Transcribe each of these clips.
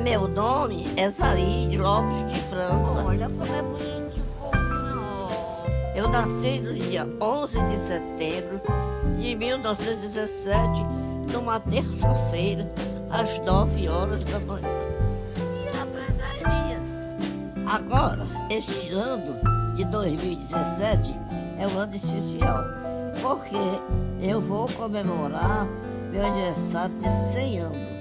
Meu nome é Zaide Lopes de França. Olha como é bonitinho o corpinho. Eu nasci no dia 11 de setembro de 1917, numa terça-feira, às 9 horas da manhã. E a padaria. Agora, este ano de 2017 é um ano especial, porque eu vou comemorar meu aniversário de 100 anos.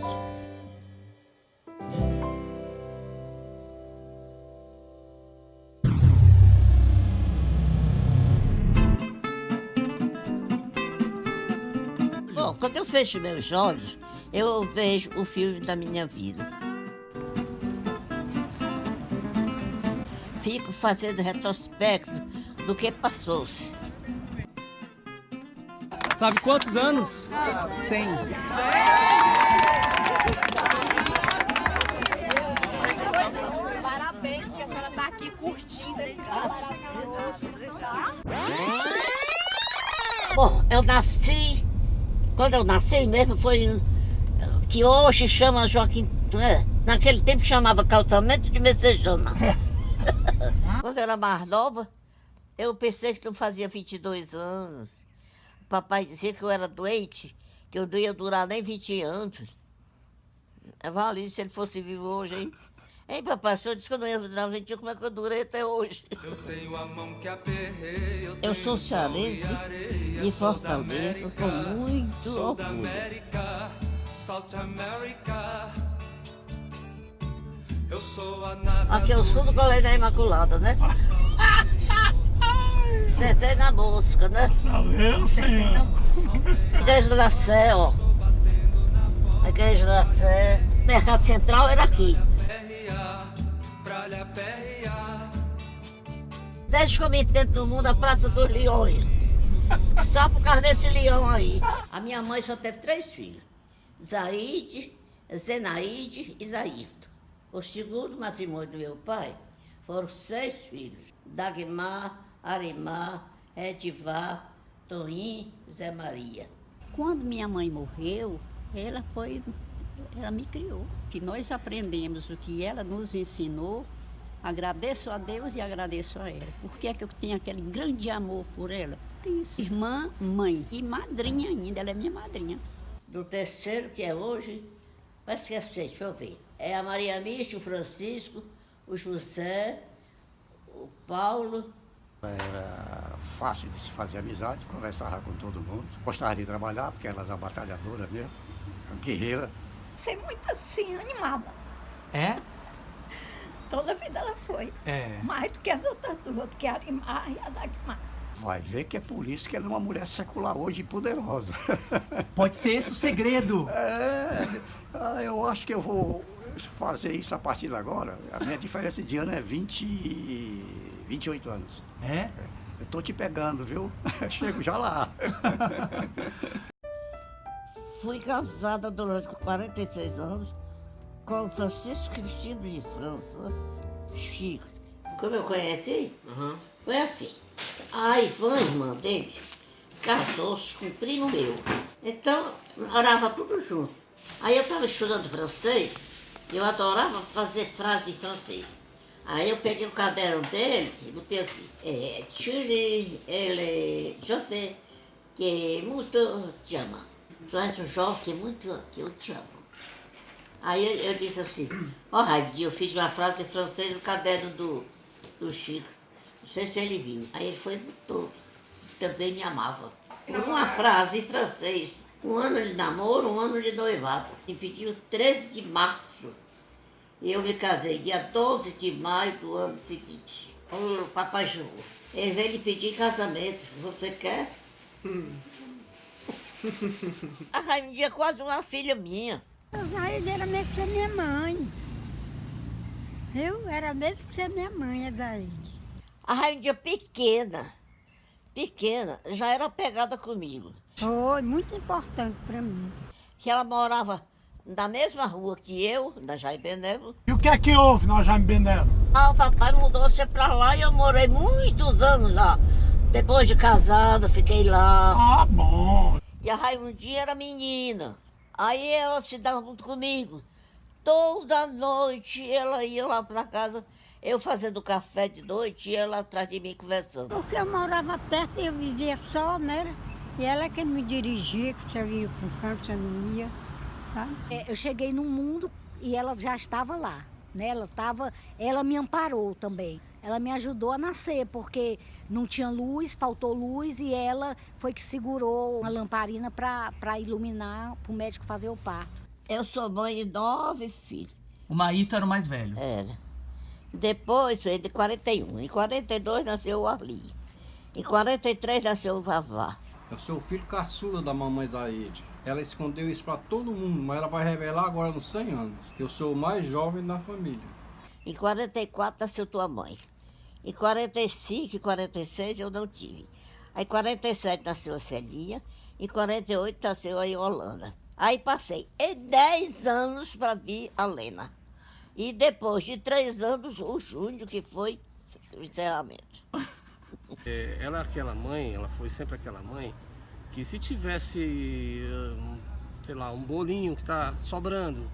Bom, quando eu fecho meus olhos, eu vejo o filme da minha vida. Fico fazendo retrospecto do que passou-se. Sabe quantos anos? 100. Parabéns, porque a senhora está aqui curtindo esse cara maravilhoso. Bom, quando eu nasci mesmo foi que hoje chama Joaquim, naquele tempo chamava calçamento de Messejana. Quando eu era mais nova, eu pensei que não fazia 22 anos. O papai dizia que eu era doente, que eu não ia durar nem 20 anos. Vale se ele fosse vivo hoje, hein? Hein, papai, o senhor disse que eu não ia durar 20 anos, como é que eu durei até hoje? Eu sou cearense de Fortaleza com muito orgulho. Aqui é o sul do Colégio da Imaculada, né? Tentei na mosca, né? Valeu, senhor. Igreja da Sé, ó. A Igreja da Sé. Mercado Central era aqui. Desde que eu me entendo no mundo, a Praça dos Leões. Só por causa desse leão aí. A minha mãe só teve 3 filhos. Zaide, Zenaide e Zairto. O segundo matrimônio do meu pai foram 6 filhos. Dagmar, Arimar, Edivar, Toim, Zé Maria. Quando minha mãe morreu, ela me criou. Que nós aprendemos o que ela nos ensinou. Agradeço a Deus e agradeço a ela. Por que é que eu tenho aquele grande amor por ela? Por isso, irmã, mãe e madrinha ainda, ela é minha madrinha. Do terceiro, que é hoje, parece que é 6, deixa eu ver. É a Maria Mística, o Francisco, o José, o Paulo. Era fácil de se fazer amizade, conversava com todo mundo. Gostava de trabalhar, porque ela era batalhadora mesmo, guerreira. Ser muito assim, animada. É? Toda a vida ela foi. É. Mais do que as outras duas, do que a Arimar e a Dagmar. Vai ver que é por isso que ela é uma mulher secular hoje e poderosa. Pode ser esse o segredo. Eu acho que eu vou fazer isso a partir de agora. A minha diferença de ano é 28 anos. É? Eu tô te pegando, viu? Chego já lá. Fui casada durante 46 anos com o Francisco Cristino de França, Chico. Como eu conheci, foi assim. A Ivan, irmã dele, casou-se com um primo meu. Então, orava tudo junto. Aí eu estava estudando francês, e eu adorava fazer frase em francês. Aí eu peguei o caderno dele e botei assim, Chile, ele, José, que muito te ama. Tu és um jovem que eu te amo. Aí eu disse assim, Raidi, eu fiz uma frase em francês no caderno do Chico. Não sei se ele viu. Aí ele foi e botou. Também me amava. Uma frase em francês. 1 ano de namoro, 1 ano de noivado. Me pediu 13 de março. E eu me casei dia 12 de maio do ano seguinte. O papai João. Ele veio lhe pedir casamento. Você quer? A Raimundinha é quase uma filha minha. A Zaide era mesmo que ser minha mãe. Eu era mesmo que ser minha mãe, a Zaide. A Raimundinha pequena, já era pegada comigo. Foi muito importante para mim. Que ela morava na mesma rua que eu, na Jaime Benévolo. E o que é que houve na Jaime Benévolo? O papai mudou-se pra lá e eu morei muitos anos lá. Depois de casada, fiquei lá. Ah, bom. E a Raimundinha era menina. Aí ela se dava muito comigo. Toda noite ela ia lá para casa, eu fazendo café de noite e ela atrás de mim conversando. Porque eu morava perto e eu vivia só, né? E ela que me dirigia, que você ia para o canto, você não ia, sabe? Eu cheguei no mundo e ela já estava lá, né? Ela me amparou também. Ela me ajudou a nascer, porque não tinha luz, faltou luz e ela foi que segurou uma lamparina para iluminar, para o médico fazer o parto. Eu sou mãe de 9 filhos. O Maíto era o mais velho. Era. Depois veio de 41. Em 42 nasceu o Arli. Em 43 nasceu o Vavá. Eu sou o filho caçula da mamãe Zaide. Ela escondeu isso para todo mundo, mas ela vai revelar agora nos 100 anos, que eu sou o mais jovem da família. Em 44 nasceu tua mãe. Em 45 e 46 eu não tive. Aí em 47 nasceu a Celinha. Em 48 nasceu a Yolanda. Aí passei 10 anos para vir a Lena. E depois de 3 anos, o Júnior, que foi o encerramento. Ela é aquela mãe, ela foi sempre aquela mãe, que se tivesse, sei lá, um bolinho que está sobrando,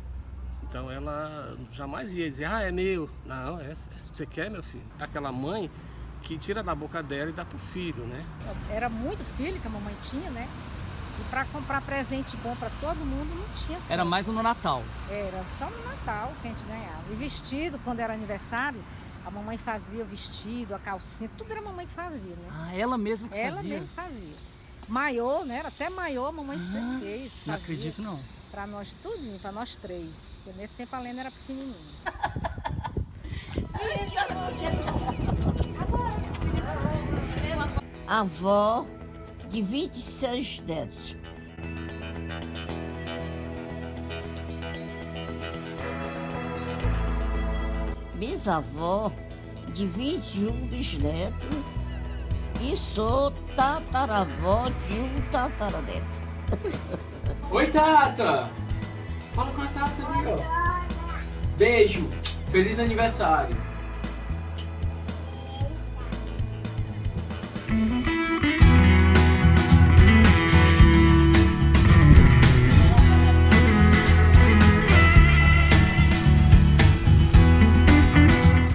então ela jamais ia dizer, é meu. Não, você quer, meu filho? Aquela mãe que tira da boca dela e dá pro filho, né? Era muito filho que a mamãe tinha, né? E para comprar presente bom para todo mundo não tinha. Era mais no Natal. Era só no Natal que a gente ganhava. E vestido, quando era aniversário, a mamãe fazia o vestido, a calcinha, tudo era a mamãe que fazia, né? Ah, ela mesma que Ela fazia? mesma fazia. Maiô, né? Era até maiô a mamãe fez. Não acredito, não. Para nós tudinho, para nós 3. Porque nesse tempo a Lena era pequenininha. Avó de 26 netos. Bisavó de 21 bisnetos. E sou tataravó de um tataraneto. Oi, Tata! Fala com a Tata ali, ó. Beijo! Feliz aniversário!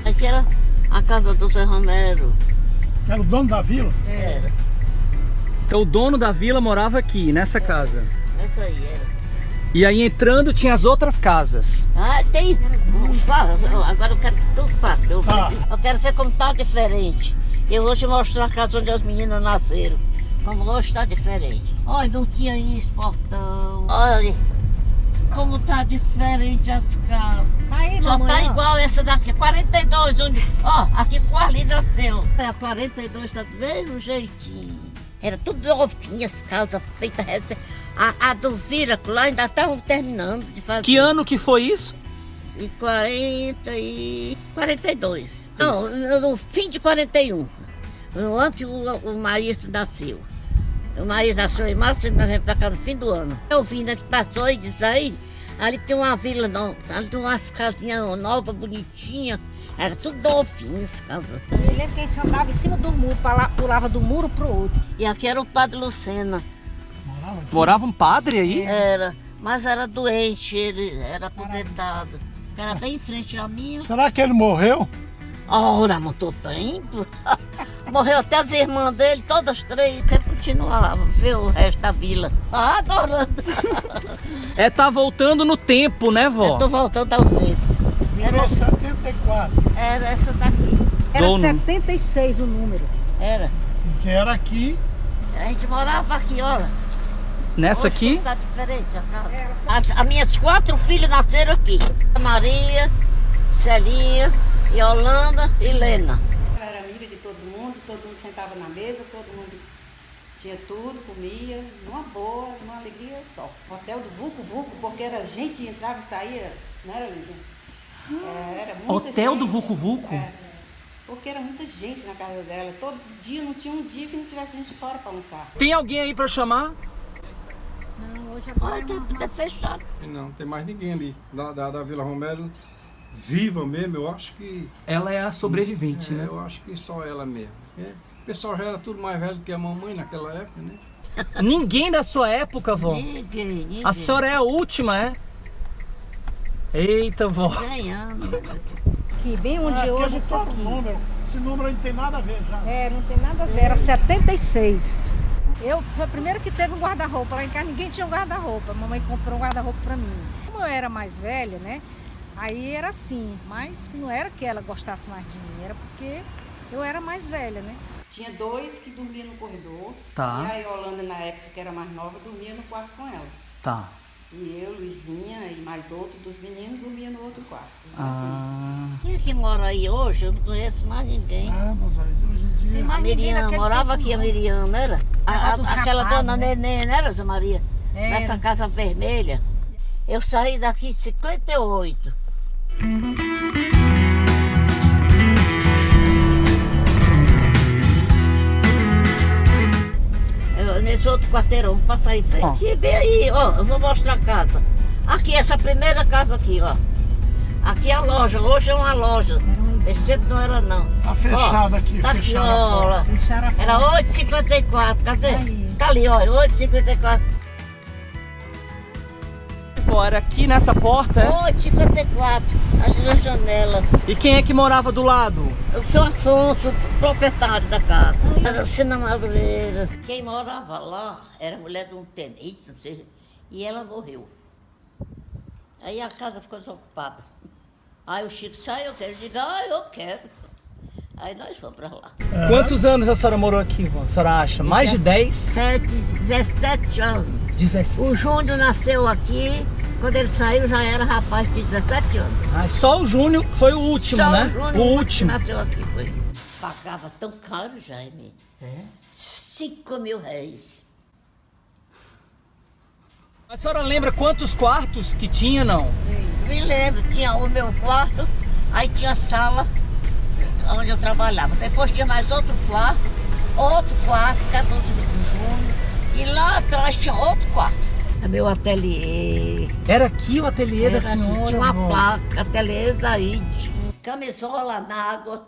Aqui era a casa do Zé Romero. Era o dono da vila? Era. Então o dono da vila morava aqui, nessa casa. Essa aí era. E aí entrando tinha as outras casas. Ah, tem. Agora eu quero que tu faça. Eu quero ver como tá diferente. Eu vou te mostrar a casa onde as meninas nasceram. Como hoje está diferente. Olha, não tinha isso, portão. Olha como tá diferente as casas. Aí, Só mamãe, tá ó. igual essa daqui, 42, onde. Ó, aqui com a Arli nasceu. A 42 tá do mesmo jeitinho. Era tudo novinho, as casas feitas. A do Viraco lá ainda estavam terminando de fazer. Que ano que foi isso? Em 42. Não, no fim de 41. No ano que o Maíto nasceu. O Maíto nasceu em março, nós viemos pra cá no fim do ano. Eu vim daqui, passou e disse aí, ali tem uma vila nova, ali tem umas casinhas novas, bonitinhas. Era tudo novinho as casas. Eu me lembro que a gente andava em cima do muro, pulava do muro pro outro. E aqui era o Padre Lucena. Morava um padre aí? Era, mas era doente, ele era aposentado. Era bem em frente a mim. Será que ele morreu? Ora, muito tempo. Morreu até as irmãs dele, todas 3. Quero continuar a ver o resto da vila. Ah, adorando. Tá voltando no tempo, né, vó? Eu tô voltando ao tempo. Virou 74. Era essa daqui. Era Dono. 76 o número. Era. Que era aqui. A gente morava aqui, olha. Nessa Hoje aqui? tá diferente a casa. As minhas 4 filhas nasceram aqui. Maria, Celinha, Yolanda e Lena. Ela era amiga de todo mundo sentava na mesa, todo mundo tinha tudo, comia, numa boa, numa alegria só. Hotel do Vucu Vucu, porque era gente, entrava e saía, não era, Luísa? Era muita Hotel gente. do Vucu Vucu? Porque era muita gente na casa dela. Todo dia, não tinha um dia que não tivesse gente fora para almoçar. Tem alguém aí pra chamar? Não, hoje Olha, tá fechado. Não tem mais ninguém ali da Vila Romero viva mesmo, eu acho que... Ela é a sobrevivente, né? Eu acho que só ela mesmo. O pessoal já era tudo mais velho que a mamãe naquela época, né? Ninguém da sua época, vó? Ninguém. A senhora é a última, é? Eita, vó. 100 anos. Aqui, bem onde hoje isso aqui. Esse número não tem nada a ver já. É, não tem nada a ver, era 76. Foi a primeira que teve um guarda-roupa. Lá em casa ninguém tinha um guarda-roupa. A mamãe comprou um guarda-roupa pra mim. Como eu era mais velha, né? Aí era assim, mas não era que ela gostasse mais de mim, era porque eu era mais velha, né? Tinha 2 que dormiam no corredor. Tá. E a Yolanda, na época que era mais nova, dormia no quarto com ela. Tá. E eu, Luizinha e mais outro dos meninos dormia no outro quarto. Quem é que mora aí hoje? Eu não conheço mais ninguém. Ah, mas aí hoje em dia... A Miriam, morava aqui a Miriam, não era? Aquela rapazes, dona né? Neném, não era, Zé Maria? Era. Nessa casa vermelha. Eu saí daqui em 58. Nesse outro quarteirão, passar em frente. E bem aí, ó, eu vou mostrar a casa. Aqui, essa primeira casa aqui, ó. Aqui é a loja, hoje é uma loja. Esse tempo não era não. Tá fechado aqui, tá aqui, fecharam a ó. porta. Fecharam a porta. Era 8h54, cadê? Tá ali, ó, 8h54. Era aqui nessa porta, é? 8h54, ali na janela. E quem é que morava do lado? O seu Afonso, o proprietário da casa. Era assim na Madureira. Quem morava lá era mulher de um tenente, não sei, e ela morreu. Aí a casa ficou desocupada. Aí o Chico saiu, eu quero. Eu digo, eu quero. Aí nós fomos pra lá. Quantos anos a senhora morou aqui, vó? A senhora acha? Mais de 10? 17 anos. 17. O Júnior nasceu aqui, quando ele saiu já era rapaz de 17 anos. Ah, só o Júnior que foi o último, Só né? o Júnior O último. nasceu aqui, foi. Pagava tão caro, Jaime. É? 5.000 réis. A senhora lembra quantos quartos que tinha, não? Me lembro, tinha o meu quarto, aí tinha a sala onde eu trabalhava. Depois tinha mais outro quarto, que era do Júnior. E lá atrás tinha outro quarto. É meu ateliê. Era aqui o ateliê da Era aqui, senhora? tinha uma vó? placa, ateliê Zaide. Camisola na água,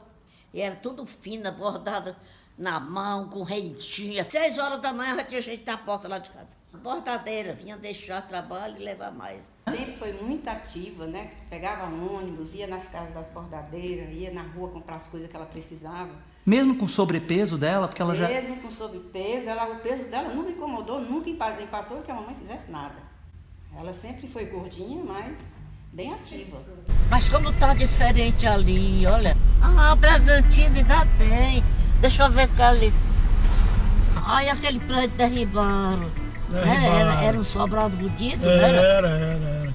e era tudo fina, bordada na mão, com rentinha. 6 horas da manhã já tinha gente na porta lá de casa. Bordadeira, vinha deixar trabalho e levar mais. Sempre foi muito ativa, né? Pegava ônibus, ia nas casas das bordadeiras, ia na rua comprar as coisas que ela precisava. Mesmo com sobrepeso dela, porque ela já... Mesmo com sobrepeso, o peso dela nunca incomodou, nunca empatou que a mamãe fizesse nada. Ela sempre foi gordinha, mas bem ativa. Mas como tá diferente ali, olha. Ah, Bragantina ainda tem. Deixa eu ver ali. Olha aquele prédio derribaram. Era um sobrado bonito, né? Era.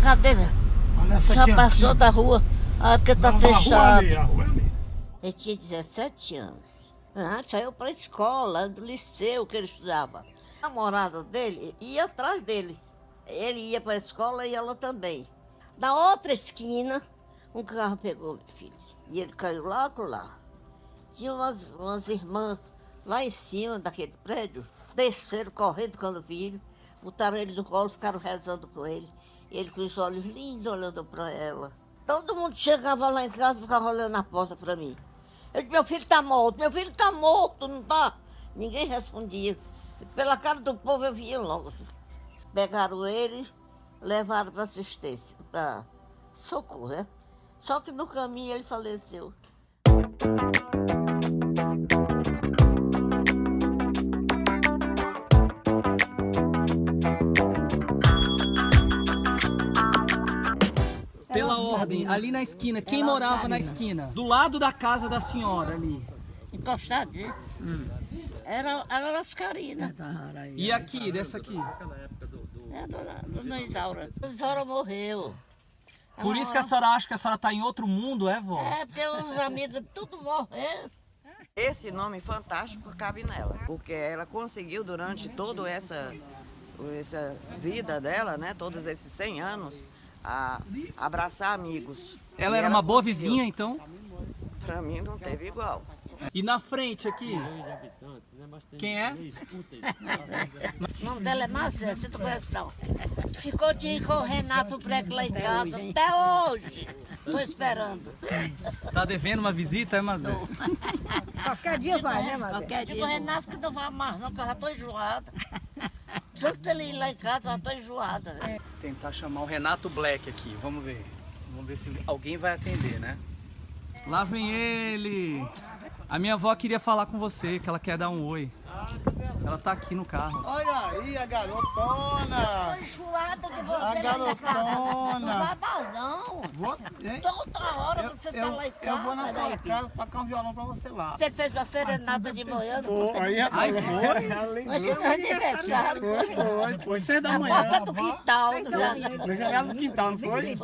Cadê, meu? Olha essa Já aqui, passou aqui. da rua, porque tá Não, fechado. A rua ali. Ele tinha 17 anos. Saiu para a escola, do liceu que ele estudava. A namorada dele ia atrás dele. Ele ia para a escola e ela também. Na outra esquina, um carro pegou meu filho. E ele caiu lá por lá. Tinha umas irmãs lá em cima daquele prédio. Desceram correndo quando viram. Botaram ele no colo, ficaram rezando com ele. Ele com os olhos lindos olhando para ela. Todo mundo chegava lá em casa e ficava olhando na porta para mim. Eu disse, meu filho está morto, não tá? Ninguém respondia. Pela cara do povo eu via logo. Pegaram ele, levaram para assistência, para socorro, né? Só que no caminho ele faleceu. Pela ordem, ali na esquina, quem morava na esquina? Do lado da casa da senhora ali. Encostadinho. Era Lascarina. E aqui, dessa aqui? É Dona Isaura. Dona Isaura morreu. Por isso que a senhora acha que a senhora tá em outro mundo, é, vó? É, porque os amigos tudo morreram. Esse nome fantástico cabe nela, porque ela conseguiu durante toda essa vida dela, né, todos esses 100 anos, abraçar amigos. Ela E era uma boa conseguiu. vizinha, então? Pra mim não teve igual. E na frente aqui? Quem é? O nome dela é Mazé, você não conhece não. Ficou de ir com o Renato Breck lá em casa, até hoje. Tô esperando. Tá devendo uma visita, é, Mazé? Qualquer dia vai, né, Mazé? Qualquer dia o Renato que não vai mais não, que eu já tô enjoada. tanto ele ir lá em casa, eu tô enjoada. Né? Tentar chamar o Renato Black aqui, vamos ver. Vamos ver se alguém vai atender, né? Lá vem ele! A minha avó queria falar com você, que ela quer dar um oi. Ela tá aqui no carro. Olha aí a garotona. Tô enjoada de você. A garotona. Não vai mais não. Vou, hein? Toda hora você tá lá em casa. Eu vou na sua casa tocar um violão pra você lá. Você fez uma serenata de manhã. Aí foi? Você não é aniversário. Foi 6 da manhã. Na porta do quintal. Na janela do quintal, não foi?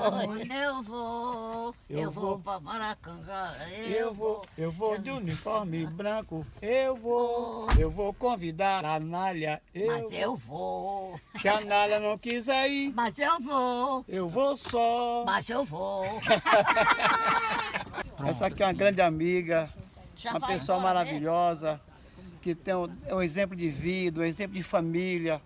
Eu vou pra Maracanã. Eu vou de uniforme branco. Eu vou convidar a Nália. Mas eu vou. Se a Nália não quiser ir, Mas eu vou. eu vou só. Mas eu vou. Essa aqui é uma grande amiga, Já uma vai pessoa embora, né? maravilhosa, que tem um exemplo de vida, um exemplo de família.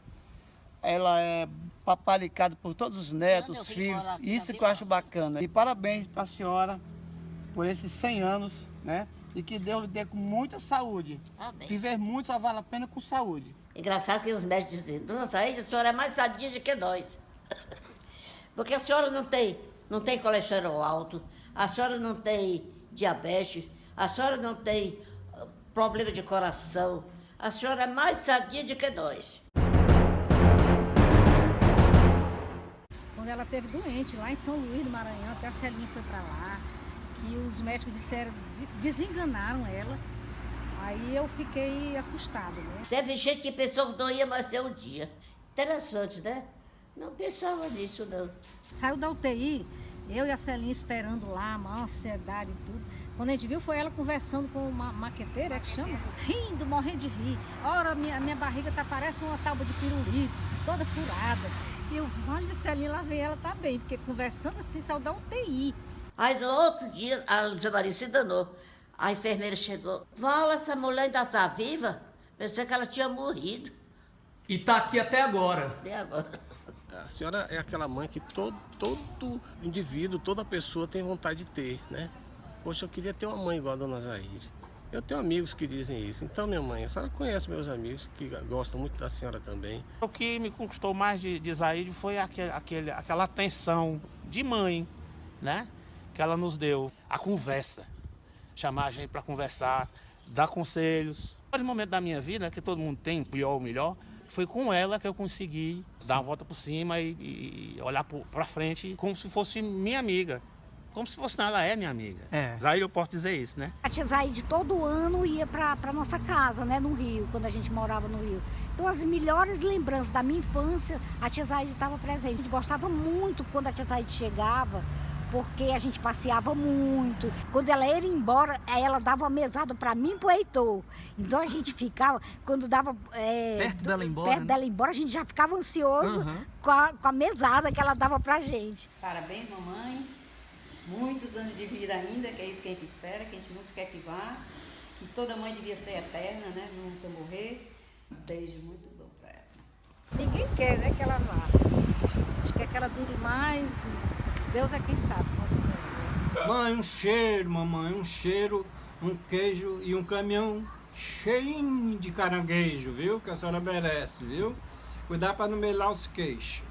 Ela é paparicada por todos os netos, os filhos, isso que eu acho bacana. E parabéns para a senhora por esses 100 anos, né? E que Deus lhe dê com muita saúde. Amém. Viver muito só vale a pena com saúde. Engraçado que os médicos dizem, dona Saíde, a senhora é mais sadia do que nós. Porque a senhora não tem colesterol alto, a senhora não tem diabetes, a senhora não tem problema de coração, a senhora é mais sadia do que nós. Quando ela esteve doente, lá em São Luís do Maranhão, até a Celinha foi para lá, que os médicos disseram, desenganaram ela. Aí eu fiquei assustada, né? Teve gente que pensou que não ia mais ser um dia. Interessante, né? Não pensava nisso, não. Saiu da UTI, eu e a Celinha esperando lá, uma ansiedade e tudo. Quando a gente viu, foi ela conversando com uma maqueteira, é que chama? Rindo, morrendo de rir. Ora, minha barriga parece uma tábua de pirulito, toda furada. E eu, olha, Celinha, lá vem ela, tá bem, porque conversando assim, saiu da UTI. Aí no outro dia, a Lúcia Maria se danou. A enfermeira chegou. Vala, essa mulher ainda tá viva? Pensei que ela tinha morrido. E tá aqui até agora. Até agora. A senhora é aquela mãe que todo indivíduo, toda pessoa tem vontade de ter, né? Poxa, eu queria ter uma mãe igual a dona Zaide. Eu tenho amigos que dizem isso. Então, minha mãe, a senhora conhece meus amigos que gostam muito da senhora também. O que me conquistou mais de Zaide foi aquela atenção de mãe, né? Que ela nos deu. A conversa. Chamar a gente para conversar, dar conselhos. No momento da minha vida, que todo mundo tem, pior ou melhor, foi com ela que eu consegui dar uma volta por cima e olhar para frente como se fosse minha amiga. Como se fosse, não, ela é minha amiga. É. Aí eu posso dizer isso, né? A tia Zaide todo ano ia pra nossa casa, né, no Rio, quando a gente morava no Rio. Então as melhores lembranças da minha infância, a tia Zaide estava presente. A gente gostava muito quando a tia Zaide chegava, porque a gente passeava muito. Quando ela ia embora, ela dava uma mesada para mim e pro Heitor. Então a gente ficava, quando dava... perto dela embora, perto né? dela embora, a gente já ficava ansioso com a mesada que ela dava pra gente. Parabéns, mamãe. Muitos anos de vida ainda, que é isso que a gente espera, que a gente nunca quer que vá. Que toda mãe devia ser eterna, né? Nunca morrer. Um beijo muito bom para ela. Ninguém quer, né, que ela vá. A gente quer que ela dure mais. Deus é quem sabe quantos anos. Mãe, um cheiro, mamãe, um cheiro, um queijo e um caminhão cheinho de caranguejo, viu? Que a senhora merece, viu? Cuidar para não melar os queixos.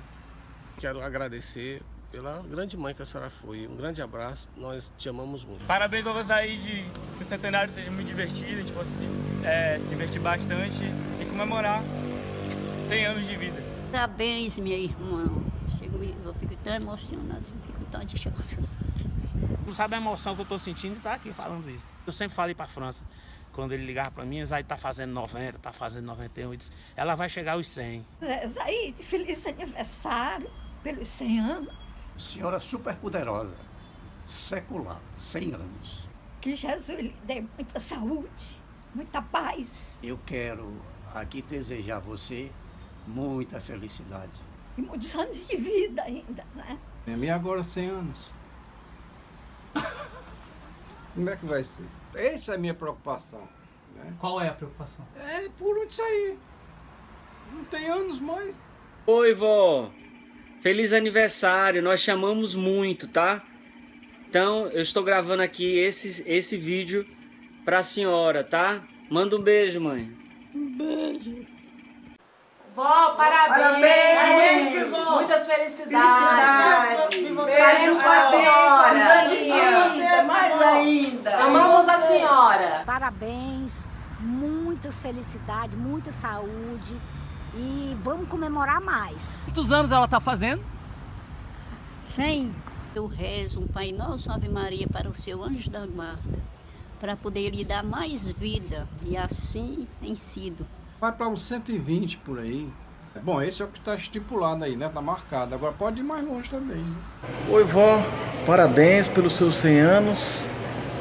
Quero agradecer pela grande mãe que a senhora foi. Um grande abraço, nós te amamos muito. Parabéns ao Zaide, que o centenário seja muito divertido, a gente possa se divertir bastante e comemorar 100 anos de vida. Parabéns, minha irmã. Eu fico tão emocionada, eu fico tão chorando. Não sabe a emoção que eu estou sentindo de estar aqui falando isso. Eu sempre falei para a França, quando ele ligava para mim, Zaide está fazendo 90, está fazendo 91, eu disse, ela vai chegar aos 100. Zaide, feliz aniversário pelos 100 anos. Senhora super poderosa, secular, 100 anos. Que Jesus lhe dê muita saúde, muita paz. Eu quero aqui desejar a você muita felicidade. E muitos anos de vida ainda, né? É minha agora 100 anos. Como é que vai ser? Essa é a minha preocupação. Né? Qual é a preocupação? É por onde sair. Não tem anos mais. Oi, vó. Feliz aniversário. Nós chamamos muito, tá? Então, eu estou gravando aqui esse vídeo pra senhora, tá? Manda um beijo, mãe. Um beijo. Vó, parabéns! Parabéns, vó! Muitas felicidades! Beijo com a senhora! Mais ainda! Amamos a senhora! Parabéns, muitas felicidades, muita saúde e vamos comemorar mais. Quantos anos ela tá fazendo? 100. Eu rezo um Pai Nosso, Ave Maria para o seu anjo da guarda, para poder lhe dar mais vida, e assim tem sido. Vai para uns 120 por aí. Bom, esse é o que está estipulado aí, né? Tá marcado. Agora pode ir mais longe também. Né? Oi, vó. Parabéns pelos seus 100 anos.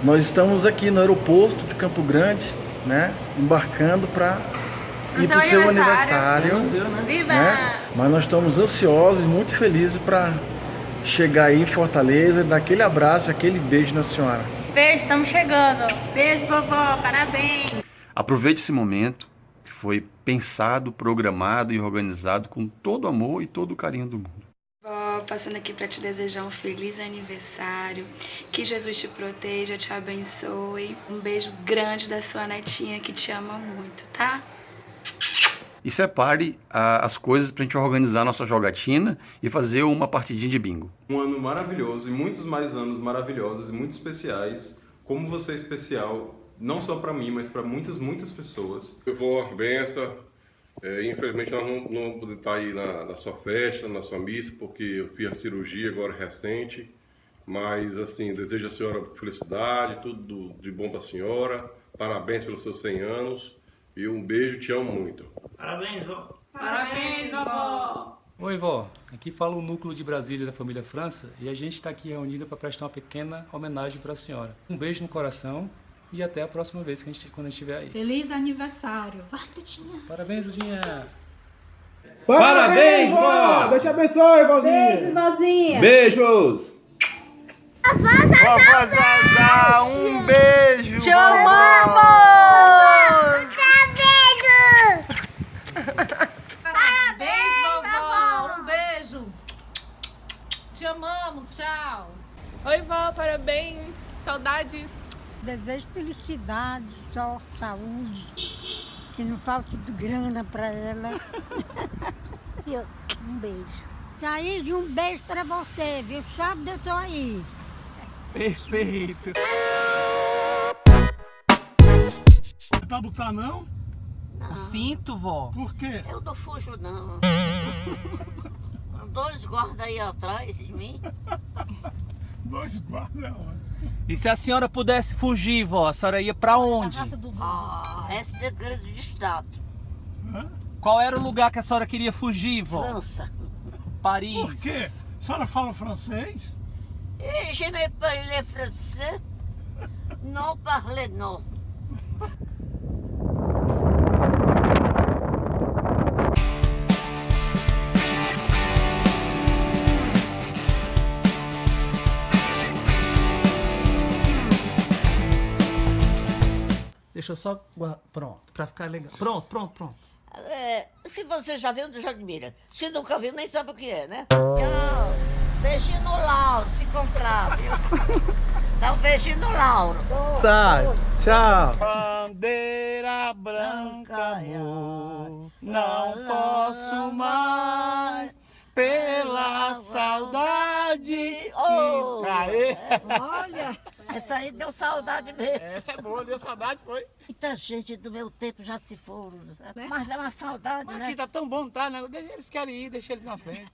Nós estamos aqui no aeroporto de Campo Grande, né? Embarcando para ir para o seu aniversário. Viva! Né? Mas nós estamos ansiosos e muito felizes para chegar aí em Fortaleza, dar aquele abraço, aquele beijo na senhora. Beijo, estamos chegando. Beijo, vovó, parabéns. Aproveite esse momento que foi pensado, programado e organizado com todo o amor e todo o carinho do mundo. Vó, passando aqui para te desejar um feliz aniversário, que Jesus te proteja, te abençoe. Um beijo grande da sua netinha que te ama muito, tá? E separe as coisas para a gente organizar a nossa jogatina e fazer uma partidinha de bingo. Um ano maravilhoso e muitos mais anos maravilhosos e muito especiais, como você é especial, não só para mim, mas para muitas pessoas. Eu vou, benção. Infelizmente nós não vamos poder estar aí na sua festa, na sua missa, porque eu fiz a cirurgia agora recente. Mas assim, desejo a senhora felicidade, tudo de bom para a senhora. Parabéns pelos seus 100 anos. E um beijo, te amo muito. Parabéns, vó! Parabéns, vovó! Oi, vó. Aqui fala o núcleo de Brasília da família França e a gente está aqui reunido para prestar uma pequena homenagem para a senhora. Um beijo no coração e até a próxima vez quando a gente estiver aí. Feliz aniversário. Vai, Tutinha. Parabéns, Dudinha. Parabéns, vó! Deus te abençoe, vozinha. Beijo, vozinha. Beijos. Vovó Zazá, um beijo. Te amamos! Parabéns, vovó! Um beijo! Te amamos, tchau! Oi, vó, parabéns! Saudades! Desejo felicidade, sorte, saúde, que não falte grana para ela. Um beijo. Thaís, um beijo para você, viu? Sábado eu tô aí. Perfeito. É pra botar não? Não. Sinto, vó. Por quê? Eu não fujo, não. Dois guardas aí atrás de mim. Dois guardas, E se a senhora pudesse fugir, vó, a senhora ia pra onde? É segredo de Estado. Qual era o lugar que a senhora queria fugir, vó? França. Paris. Por quê? A senhora fala francês? Je ne parle français. Não parle não. Deixa eu só... Pronto, pra ficar legal. Pronto. Se você já viu, já admira. Se nunca viu, nem sabe o que é, né? Tchau. Beijinho no Lauro, se encontrar, viu? Dá um beijinho no Lauro. Tá, tchau. Bandeira branca, amor, não posso mais pela saudade. Oh, Olha, essa aí deu saudade mesmo. Essa é boa, deu saudade, foi? Muita gente do meu tempo já se foram, mas dá uma saudade, Mas né? aqui tá tão bom, tá? Né? Eles querem ir, deixa eles na frente.